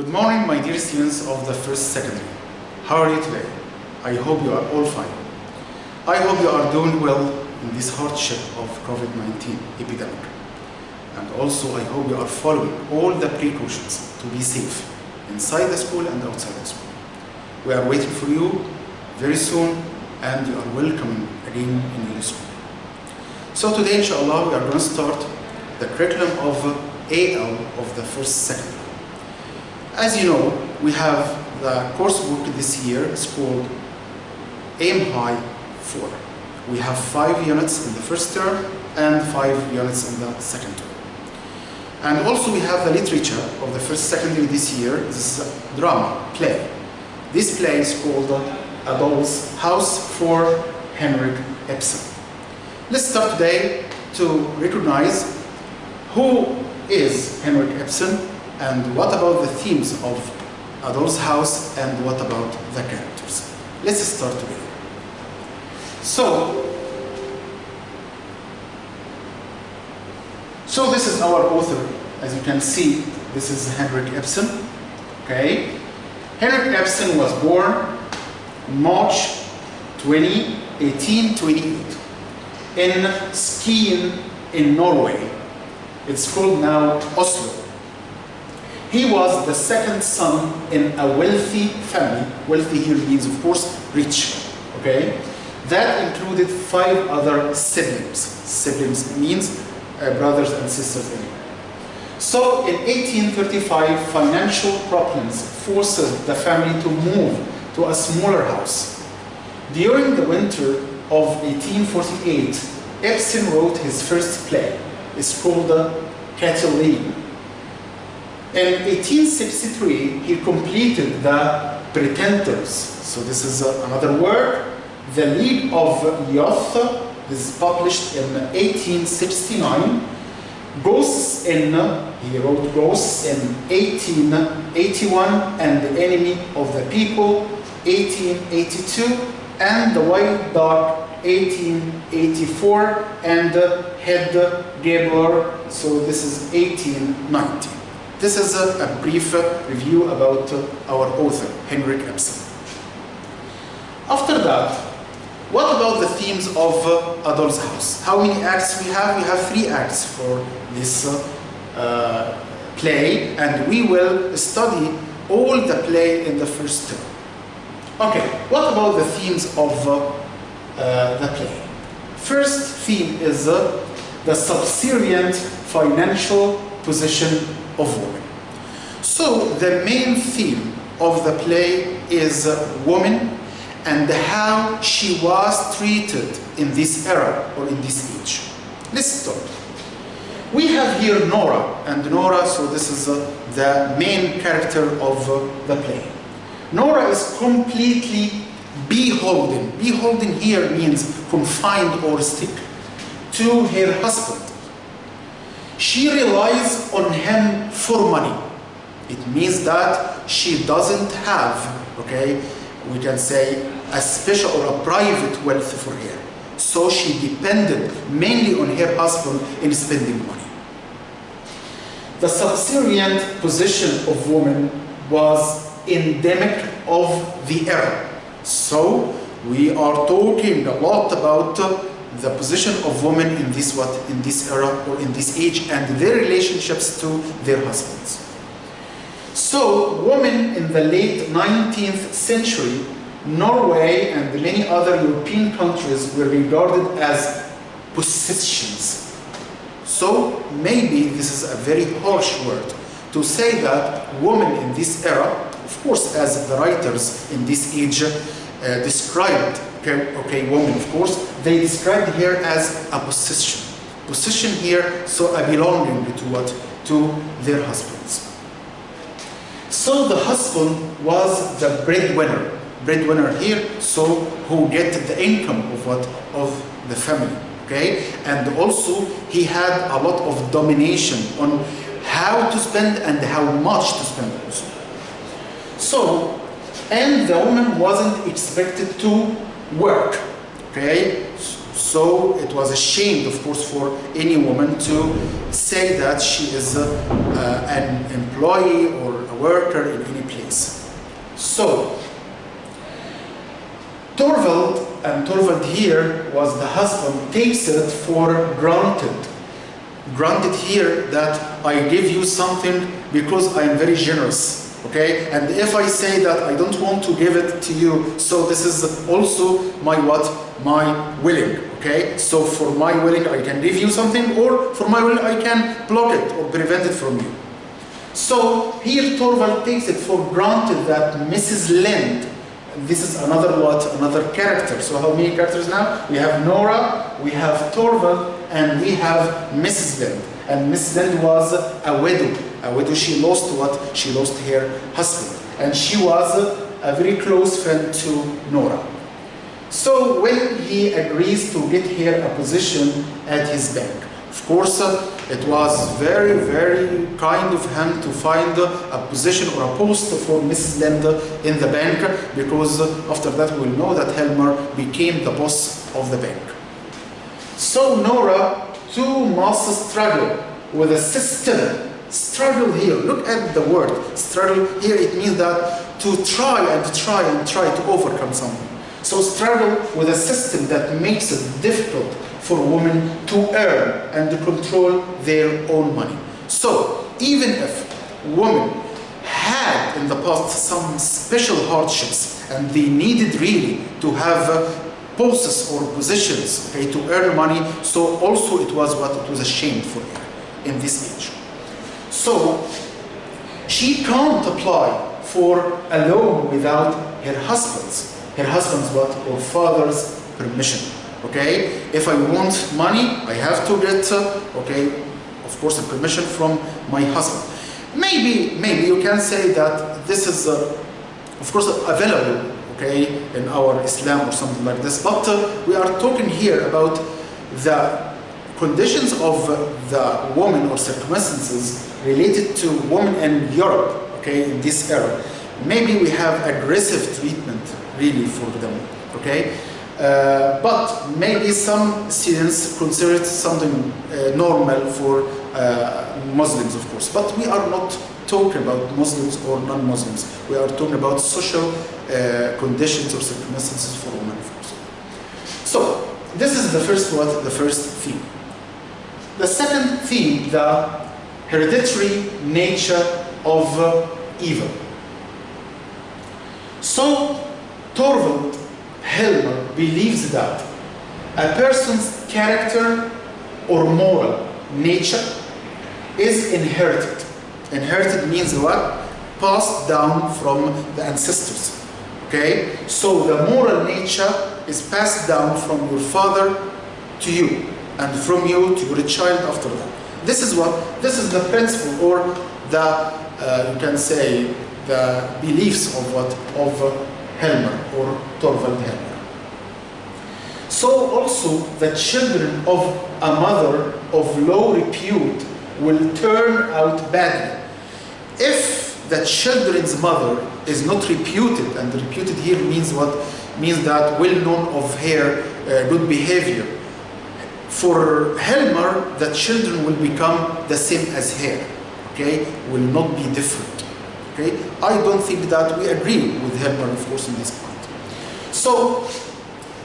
Good morning, my dear students of the first secondary. How are you today? I hope you are all fine. I hope you are doing well in this hardship of COVID-19 epidemic. And also I hope you are following all the precautions to be safe inside the school and outside the school. We are waiting for you very soon and you are welcome again in your school. So today, inshallah, we are going to start the curriculum of AL of the first secondary. As you know, we have the coursework this year. It's called Aim High 4. We have 5 units in the first term and 5 units in the second term. And also we have the literature of the first secondary this year. This is a drama, play. This play is called A Doll's House for Henrik Ibsen. Let's start today to recognize who is Henrik Ibsen and what about the themes of A Doll's House and what about the characters. Let's start together. So this is our author. As you can see, this is Henrik Ibsen. Okay, Henrik Ibsen was born March 20, 1828 in Skien in Norway. It's called now Oslo. He was the second son in a wealthy family. Wealthy here means, of course, rich. Okay, that included 5 other siblings. Siblings means brothers and sisters anyway. So in 1835, financial problems forced the family to move to a smaller house. During the winter of 1848, Ibsen wrote his first play. It's called Catiline. In 1863, he completed the Pretenders. So this is another work. The League of Youth. This is published in 1869. Ghosts in, he wrote Ghosts in 1881, and The Enemy of the People, 1882, and The White Dog, 1884, and Head Gabler, so this is 1890. This is a brief review about our author, Henrik Ibsen. After that, what about the themes of A Doll's House? How many acts we have? We have 3 acts for this play, and we will study all the play in the first term. Okay, what about the themes of the play? First theme is the subservient financial position of women. So the main theme of the play is woman and how she was treated in this era or in this age. Let's start. We have here Nora, and Nora, so this is the main character of the play. Nora is completely beholden. Beholden here means confined or stick to her husband. She relies on him for money. It means that she doesn't have, okay, we can say a special or a private wealth for her. So she depended mainly on her husband in spending money. The subservient position of women was endemic of the era. So we are talking a lot about the position of women in this era or in this age and their relationships to their husbands. So women in the late 19th century, Norway and many other European countries were regarded as possessions. So maybe this is a very harsh word to say that women in this era, of course as the writers in this age described, okay, women of course, they described her as a possession. Possession here, so a belonging to what? To their husbands. So the husband was the breadwinner. Breadwinner here, so who get the income of what? Of the family, okay? And also he had a lot of domination on how to spend and how much to spend also. So, and the woman wasn't expected to work, okay? So it was a shame, of course, for any woman to say that she is an employee or a worker in any place. So, Torvald, and Torvald here was the husband, takes it for granted. Granted here that I give you something because I am very generous, okay? And if I say that I don't want to give it to you, so this is also my what? My willing, okay? So for my willing I can give you something, or for my willing I can block it or prevent it from you. So here Torvald takes it for granted that Mrs. Lind, this is another what? Another character. So how many characters now? We have Nora, we have Torvald, and we have Mrs. Lind. And Mrs. Lind was a widow. A widow, she lost what? She lost her husband. And she was a very close friend to Nora. So when he agrees to get her a position at his bank, of course, it was very, very kind of him to find a position or a post for Mrs. Lind in the bank, because after that we will know that Helmer became the boss of the bank. So Nora too must struggle with a system. Struggle here, look at the word struggle here, it means that to try and try and try to overcome something. So struggle with a system that makes it difficult for women to earn and to control their own money. So even if women had in the past some special hardships and they needed really to have posts or positions, okay, to earn money, so also it was what it was a shame for her in this age. So she can't apply for a loan without her husband's what? Or father's permission. Okay, if I want money, I have to get, okay, of course, a permission from my husband. Maybe you can say that this is, of course, available, okay, in our Islam or something like this. But we are talking here about the conditions of the woman or circumstances related to women in Europe, okay, in this era. Maybe we have aggressive treatment really for them, okay. But maybe some students consider it something normal for Muslims, of course. But we are not talking about Muslims or non-Muslims. We are talking about social conditions or circumstances for women, of course. So this is the first what? The first theme. The second theme, the hereditary nature of evil. So Torvald Helmer believes that a person's character or moral nature is inherited. Inherited means what? Passed down from the ancestors. Okay? So the moral nature is passed down from your father to you, and from you to your child after that. This is what? This is the principle, or the, you can say, the beliefs of what? Of Helmer or Torvald Helmer. So also the children of a mother of low repute will turn out badly. If the children's mother is not reputed, and reputed here means what? Means that well known of her good behavior. For Helmer, the children will become the same as her, okay? Will not be different. Okay? I don't think that we agree with Helmer, of course, in this point. So,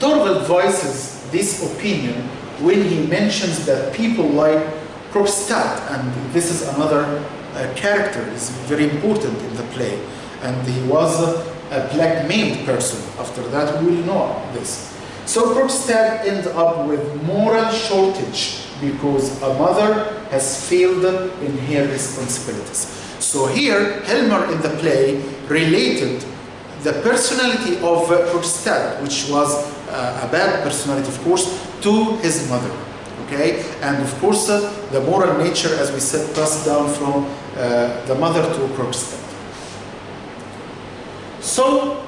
Torvald voices this opinion when he mentions that people like Krogstad, and this is another character, is very important in the play, and he was a blackmailed person. After that, we will know this. So Krogstad ends up with moral shortage because a mother has failed in her responsibilities. So here, Helmer in the play related the personality of Krogstad, which was a bad personality, of course, to his mother. Okay, and of course, the moral nature, as we said, passed down from the mother to Krogstad. So,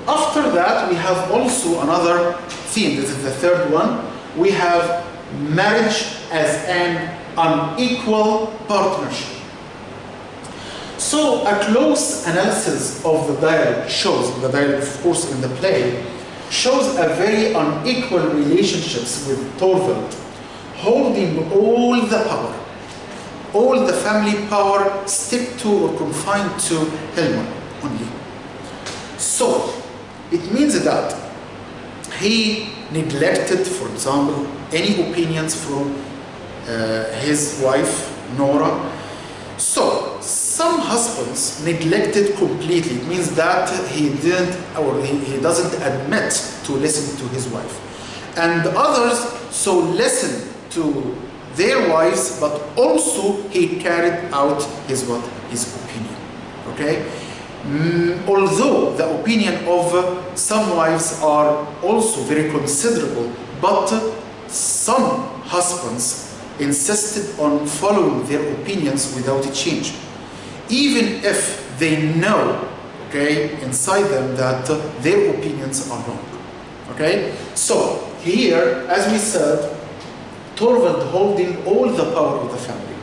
after that, we have also another theme. This is the third one. We have marriage as an unequal partnership. So a close analysis of the dialogue shows, the dialogue of course in the play, shows a very unequal relationships with Torvald, holding all the power. all the family power stick to or confined to Helmer only. So it means that he neglected, for example, any opinions from his wife Nora. So some husbands neglected completely. It means that he didn't, or he doesn't admit to listen to his wife. And others so listen to their wives, but also he carried out his opinion. Okay. Although the opinion of some wives are also very considerable, but some husbands insisted on following their opinions without a change, even if they know, okay, inside them that their opinions are wrong. Okay, so here, as we said, Torvald holding all the power of the family.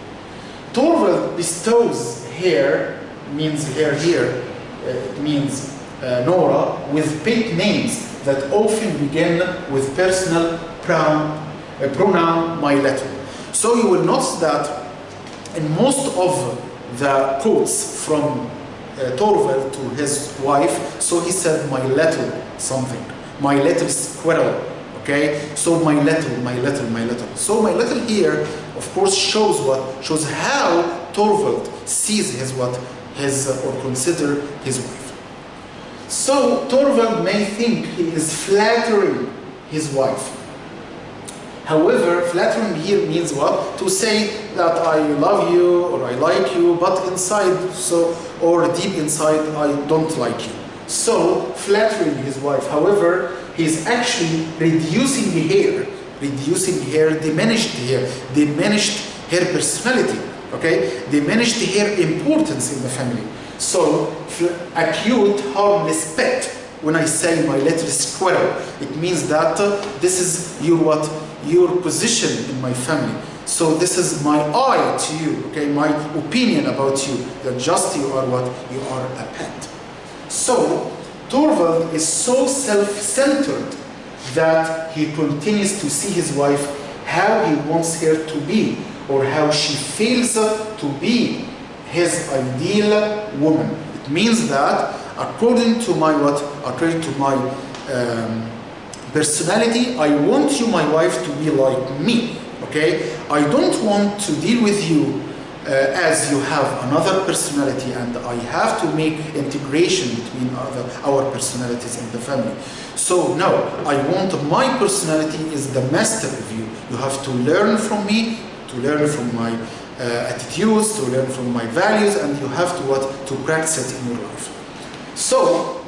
Torvald bestows her, means her here, it means Nora, with paid names that often begin with personal pronoun my little. So you will notice that in most of the quotes from Torvald to his wife, so he said my little something, my little squirrel, okay? So my little, my little, my little. So my little here, of course, shows what? Shows how Torvald sees his what? His or consider his wife. So Torvald may think he is flattering his wife. However, flattering here means what? To say that I love you or I like you, but inside, so, or deep inside, I don't like you. So, flattering his wife. However, he's actually reducing her, diminished her personality, okay? Diminished her importance in the family. So, acute, harmless pet. When I say my little squirrel, it means that this is your what? Your position in my family. So this is my eye to you, okay? My opinion about you. That just you are what? You are a pet. So Torvald is so self-centered that he continues to see his wife how he wants her to be, or how she feels to be his ideal woman. It means that according to my personality, I want you, my wife, to be like me, okay? I don't want to deal with you as you have another personality, and I have to make integration between our personalities in the family. So no, I want my personality is the master of you. You have to learn from me, to learn from my attitudes, to learn from my values, and you have to practice it in your life. So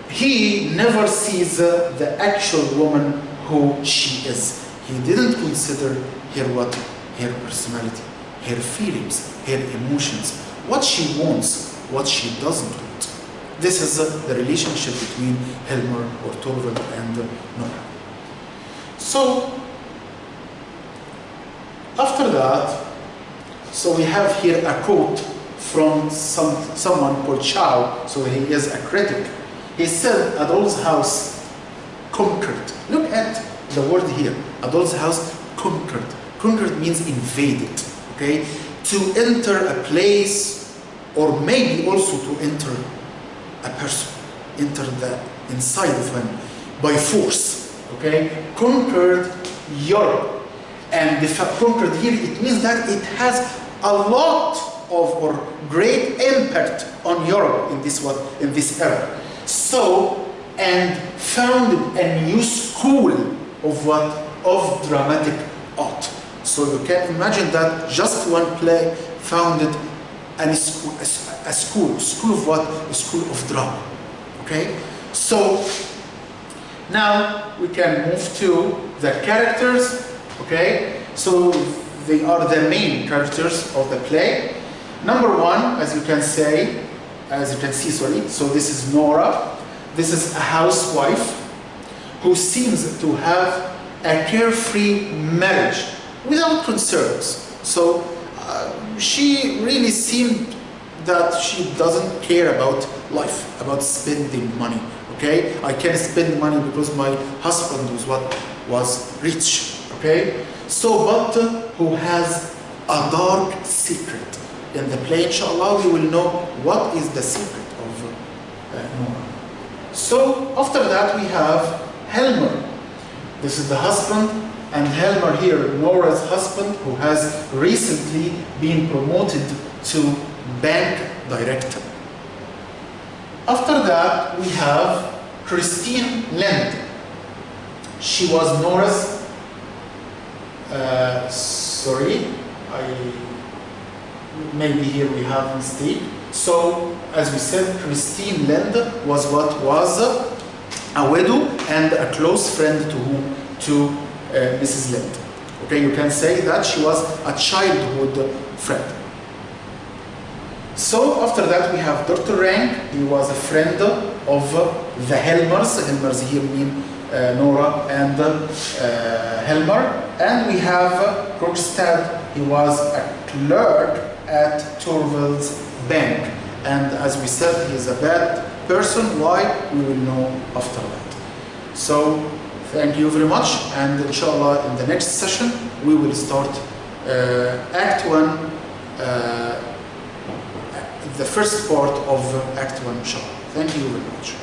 he never sees the actual woman who she is. He didn't consider her her personality, her feelings, her emotions, what she wants, what she doesn't want. This is the relationship between Helmer or Torvald and Nora. So after that, so we have here a quote from someone called Chow. So he is a critic. He said, "A doll's house conquered." Look at the word here. A doll's house conquered. Conquered means invaded. Okay, to enter a place, or maybe also to enter a person, enter the inside of him by force. Okay, conquered Europe, and the conquered here, it means that it has a lot of or great impact on Europe in this era. So, and founded a new school of dramatic art. So you can imagine that just one play founded a school of what? A school of drama. Okay? So now we can move to the characters. Okay? So they are the main characters of the play. Number one, as you can see, so this is Nora. This is a housewife who seems to have a carefree marriage without concerns. So she really seemed that she doesn't care about life, about spending money. Okay, I can spend money because my husband was rich. Okay, so but who has a dark secret. In the play, inshallah, we will know what is the secret of Nora. So after that we have Helmer. This is the husband, and Helmer here, Nora's husband, who has recently been promoted to bank director. After that we have Christine Lind. She was Nora's, maybe here we have mistake. So, as we said, Christine Lind was a widow and a close friend to Mrs. Lind. Okay, you can say that she was a childhood friend. So after that we have Dr. Rank. He was a friend of the Helmers. Helmers here mean Nora and Helmer. And we have Krogstad. He was a clerk at Torvald's bank. And as we said, he is a bad person. Why? We will know after that. So thank you very much. And inshallah, in the next session, we will start Act 1, the first part of Act 1, inshallah. Thank you very much.